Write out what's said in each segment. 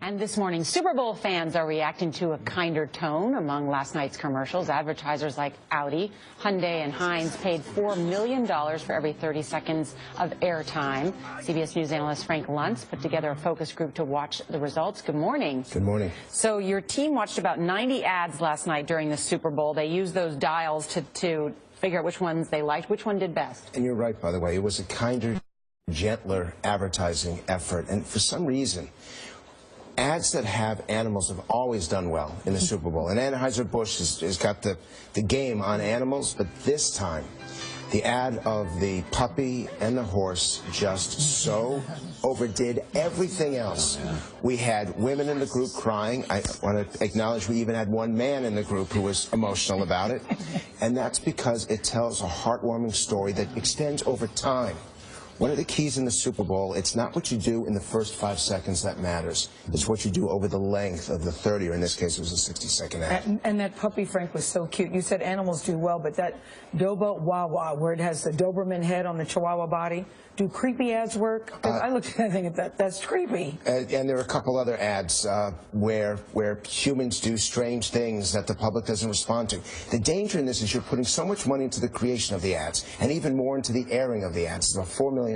And this morning, Super Bowl fans are reacting to a kinder tone among last night's commercials. Advertisers like Audi, Hyundai, and Heinz paid $4 million for every 30 seconds of airtime. CBS News analyst Frank Luntz put together a focus group to watch the results. Good morning. Good morning. So your team watched about 90 ads last night during the Super Bowl. They used those dials to figure out which ones they liked. Which one did best? And you're right, by the way. It was a kinder, gentler advertising effort. And for some reason, ads that have animals have always done well in the Super Bowl. And Anheuser-Busch has got the game on animals, but this time, the ad of the puppy and the horse just so overdid everything else. We had women in the group crying. I want to acknowledge we even had one man in the group who was emotional about it. And that's because it tells a heartwarming story that extends over time. One of the keys in the Super Bowl, it's not what you do in the first 5 seconds that matters. It's what you do over the length of the 30, or in this case, it was a 60-second ad. And that puppy, Frank, was so cute. You said animals do well, but that Doba Wawa, where it has the Doberman head on the Chihuahua body, do creepy ads work? 'Cause I looked at that thing, that's creepy. And there are a couple other ads where humans do strange things that the public doesn't respond to. The danger in this is you're putting so much money into the creation of the ads, and even more into the airing of the ads. It's about $4 million.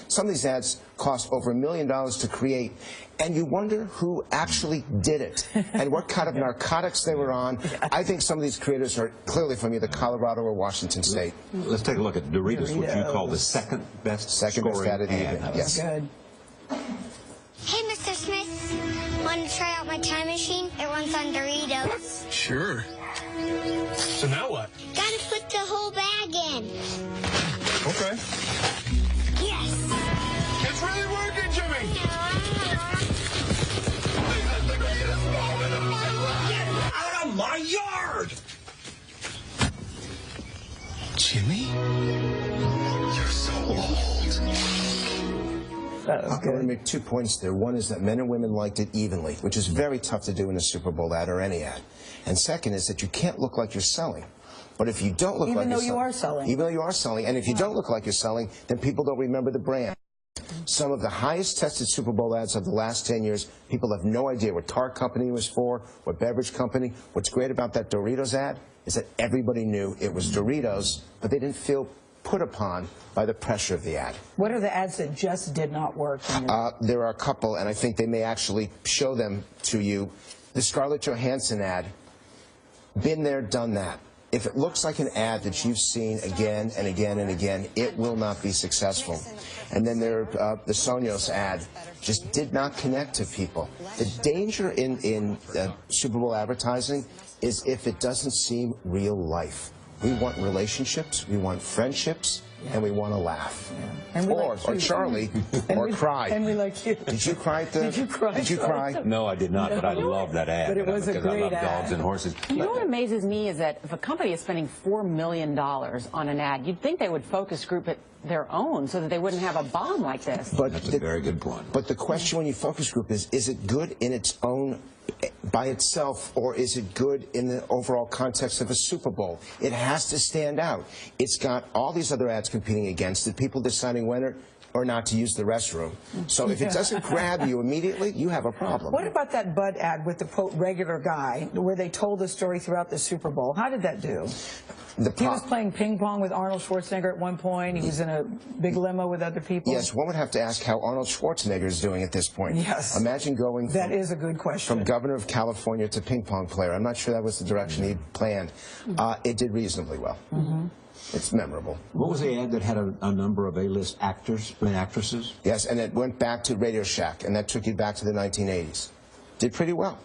Some of these ads cost over $1 million to create, and you wonder who actually did it and what kind of narcotics they were on. I think some of these creators are clearly from either Colorado or Washington State. Let's take a look at Doritos, which you call the second best scoring ad of the evening. That was Yes. good. Hey, Mr. Smith. Want to try out my time machine? It runs on Doritos. Sure. So now what? Gotta put the whole bag in. Okay. Yes. It's really working, Jimmy! Get out of my yard! Jimmy? You're so old. I'm going to make 2 points there. One is that men and women liked it evenly, which is very tough to do in a Super Bowl ad or any ad. And second is that you can't look like you're selling. But if you don't look like you're selling... Even though you are selling. Even though you are selling. And if you don't look like you're selling, then people don't remember the brand. Some of the highest tested Super Bowl ads of the last 10 years, people have no idea what car company it was for, what beverage company. What's great about that Doritos ad is that everybody knew it was Doritos, but they didn't feel put upon by the pressure of the ad. What are the ads that just did not work? There are a couple, and I think they may actually show them to you. The Scarlett Johansson ad, been there, done that. If it looks like an ad that you've seen again and again and again, it will not be successful. And then the Sonos ad just did not connect to people. The danger in Super Bowl advertising is if it doesn't seem real life. We want relationships, we want friendships, and we want to laugh. Yeah. Or Charlie, or cry. And we like you. Did you cry at the... Did you cry? Did you cry? No, I did not, but I love that ad. But it was a because great I love ad. dogs and horses. You know what amazes me is that if a company is spending $4 million on an ad, you'd think they would focus group it their own so that they wouldn't have a bomb like this. But That's a very good point. But the question when you focus group is it good in its own, by itself, or is it good in the overall context of a Super Bowl? It has to stand out. It's got all these other ads competing against it, people deciding when or not to use the restroom. So if it doesn't grab you immediately, you have a problem. What about that Bud ad with the, quote, regular guy, where they told the story throughout the Super Bowl? How did that do? He was playing ping pong with Arnold Schwarzenegger at one point. He was in a big limo with other people. Yes, one would have to ask how Arnold Schwarzenegger is doing at this point. Yes. Imagine going That is a good question. From governor of California to ping pong player. I'm not sure that was the direction he planned. It did reasonably well. It's memorable. What was the ad that had a number of A-list actors and actresses? Yes, and it went back to Radio Shack, and that took you back to the 1980s. Did pretty well.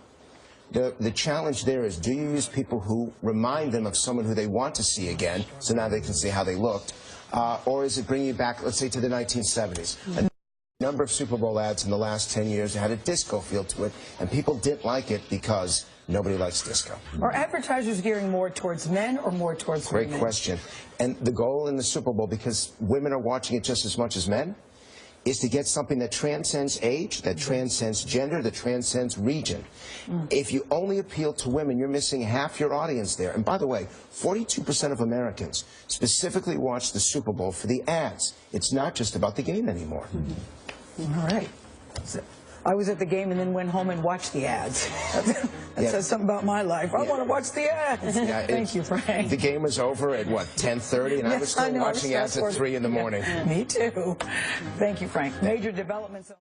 The challenge there is, do you use people who remind them of someone who they want to see again, so now they can see how they looked, or is it bringing you back, let's say, to the 1970s? A number of Super Bowl ads in the last 10 years had a disco feel to it, and people didn't like it because nobody likes disco. Are advertisers gearing more towards men or more towards women? Great question. And the goal in the Super Bowl, because women are watching it just as much as men, is to get something that transcends age, that transcends gender, that transcends region. If you only appeal to women, you're missing half your audience there. And by the way, 42% of Americans specifically watch the Super Bowl for the ads. It's not just about the game anymore. All right. I was at the game and then went home and watched the ads. That says something about my life. I want to watch the ads. Yeah, Thank you, Frank. The game was over at, what, 10:30? And I was still watching ads at 3 in the morning. Me too. Thank you, Frank. Major developments.